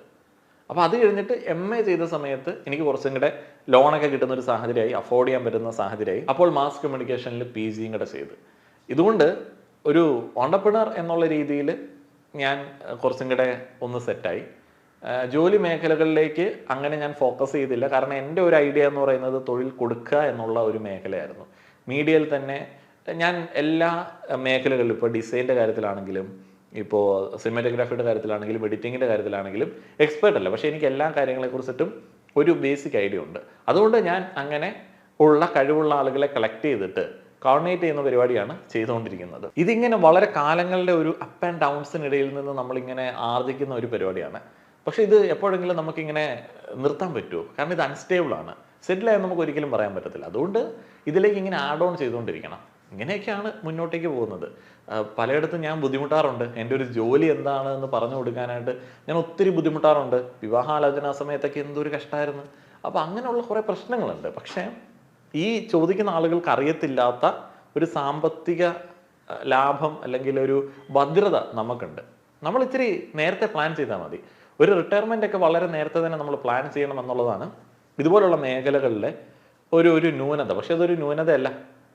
അപ്പോൾ അത് കഴിഞ്ഞിട്ട് MA ചെയ്ത സമയത്ത് എനിക്ക് കുറച്ചും കൂടെ ലോണൊക്കെ കിട്ടുന്ന ഒരു സാഹചര്യമായി, അഫോർഡ് ചെയ്യാൻ പറ്റുന്ന സാഹചര്യമായി. അപ്പോൾ മാസ് കമ്മ്യൂണിക്കേഷനിൽ PGയും കൂടെ ചെയ്ത്. ഇതുകൊണ്ട് ഒരു ഓണ്ടർപ്രണർ എന്നുള്ള രീതിയിൽ ഞാൻ കുറച്ചും കൂടെ ഒന്ന് സെറ്റായി. ജോലി മേഖലകളിലേക്ക് അങ്ങനെ ഞാൻ ഫോക്കസ് ചെയ്തില്ല. കാരണം എൻ്റെ ഒരു ഐഡിയ എന്ന് പറയുന്നത് തൊഴിൽ കൊടുക്കുക എന്നുള്ള ഒരു മേഖലയായിരുന്നു. മീഡിയയിൽ തന്നെ ഞാൻ എല്ലാ മേഖലകളിലും, ഇപ്പോൾ ഡിസൈൻ്റെ കാര്യത്തിലാണെങ്കിലും, ഇപ്പോൾ സിനിമാറ്റോഗ്രാഫിയുടെ കാര്യത്തിലാണെങ്കിലും, എഡിറ്റിങ്ങിൻ്റെ കാര്യത്തിലാണെങ്കിലും എക്സ്പേർട്ട് അല്ല. പക്ഷേ എനിക്ക് എല്ലാ കാര്യങ്ങളെക്കുറിച്ചിട്ടും ഒരു ബേസിക് ഐഡിയ ഉണ്ട്. അതുകൊണ്ട് ഞാൻ അങ്ങനെ ഉള്ള കഴിവുള്ള ആളുകളെ കളക്ട് ചെയ്തിട്ട് കോർഡിനേറ്റ് ചെയ്യുന്ന പരിപാടിയാണ് ചെയ്തുകൊണ്ടിരിക്കുന്നത്. ഇതിങ്ങനെ വളരെ കാലങ്ങളുടെ ഒരു അപ്പ് ആൻഡ് ഡൗൺസിനിടയിൽ നിന്ന് നമ്മളിങ്ങനെ ആർജിക്കുന്ന ഒരു പരിപാടിയാണ്. പക്ഷേ ഇത് എപ്പോഴെങ്കിലും നമുക്കിങ്ങനെ നിർത്താൻ പറ്റുമോ? കാരണം ഇത് അൺസ്റ്റേബിളാണ്. സെറ്റിലായെന്ന് നമുക്ക് ഒരിക്കലും പറയാൻ പറ്റത്തില്ല. അതുകൊണ്ട് ഇതിലേക്ക് ഇങ്ങനെ ആഡ് ഓൺ ചെയ്തുകൊണ്ടിരിക്കണം. ഇങ്ങനെയൊക്കെയാണ് മുന്നോട്ടേക്ക് പോകുന്നത്. പലയിടത്തും ഞാൻ ബുദ്ധിമുട്ടാറുണ്ട്. എൻ്റെ ഒരു ജോലി എന്താണ് എന്ന് പറഞ്ഞു കൊടുക്കാനായിട്ട് ഞാൻ ഒത്തിരി ബുദ്ധിമുട്ടാറുണ്ട്. വിവാഹാലോചന സമയത്തൊക്കെ എന്തൊരു കഷ്ടമായിരുന്നു. അപ്പോൾ അങ്ങനെയുള്ള കുറേ പ്രശ്നങ്ങളുണ്ട്. പക്ഷേ ഈ ചോദിക്കുന്ന ആളുകൾക്ക് അറിയത്തില്ലാത്ത ഒരു സാമ്പത്തിക ലാഭം അല്ലെങ്കിൽ ഒരു ഭദ്രത നമുക്കുണ്ട്. നമ്മൾ ഇത്തിരി നേരത്തെ പ്ലാൻ ചെയ്താൽ മതി. ഒരു റിട്ടയർമെൻ്റ് ഒക്കെ വളരെ നേരത്തെ തന്നെ നമ്മൾ പ്ലാൻ ചെയ്യണം എന്നുള്ളതാണ് ഇതുപോലുള്ള മേഖലകളിലെ ഒരു ന്യൂനത. പക്ഷെ അതൊരു ന്യൂനതയല്ല.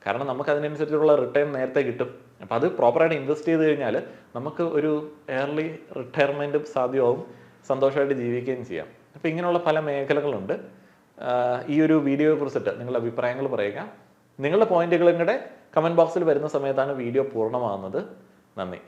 കാരണം നമുക്ക് അതിനനുസരിച്ചുള്ള റിട്ടേൺ നേരത്തെ കിട്ടും. അപ്പോൾ അത് പ്രോപ്പറായിട്ട് ഇൻവെസ്റ്റ് ചെയ്ത് കഴിഞ്ഞാൽ നമുക്ക് ഒരു ഏർലി റിട്ടയർമെൻറ്റും സാധ്യമാവും, സന്തോഷമായിട്ട് ജീവിക്കുകയും ചെയ്യാം. അപ്പോൾ ഇങ്ങനെയുള്ള പല മേഖലകളുണ്ട്. ഈ ഒരു വീഡിയോയെ കുറിച്ചിട്ട് നിങ്ങളുടെ അഭിപ്രായങ്ങൾ പറയുക. നിങ്ങളുടെ പോയിന്റുകളും കൂടെ കമൻറ്റ് ബോക്സിൽ വരുന്ന സമയത്താണ് വീഡിയോ പൂർണ്ണമാകുന്നത്. നന്ദി.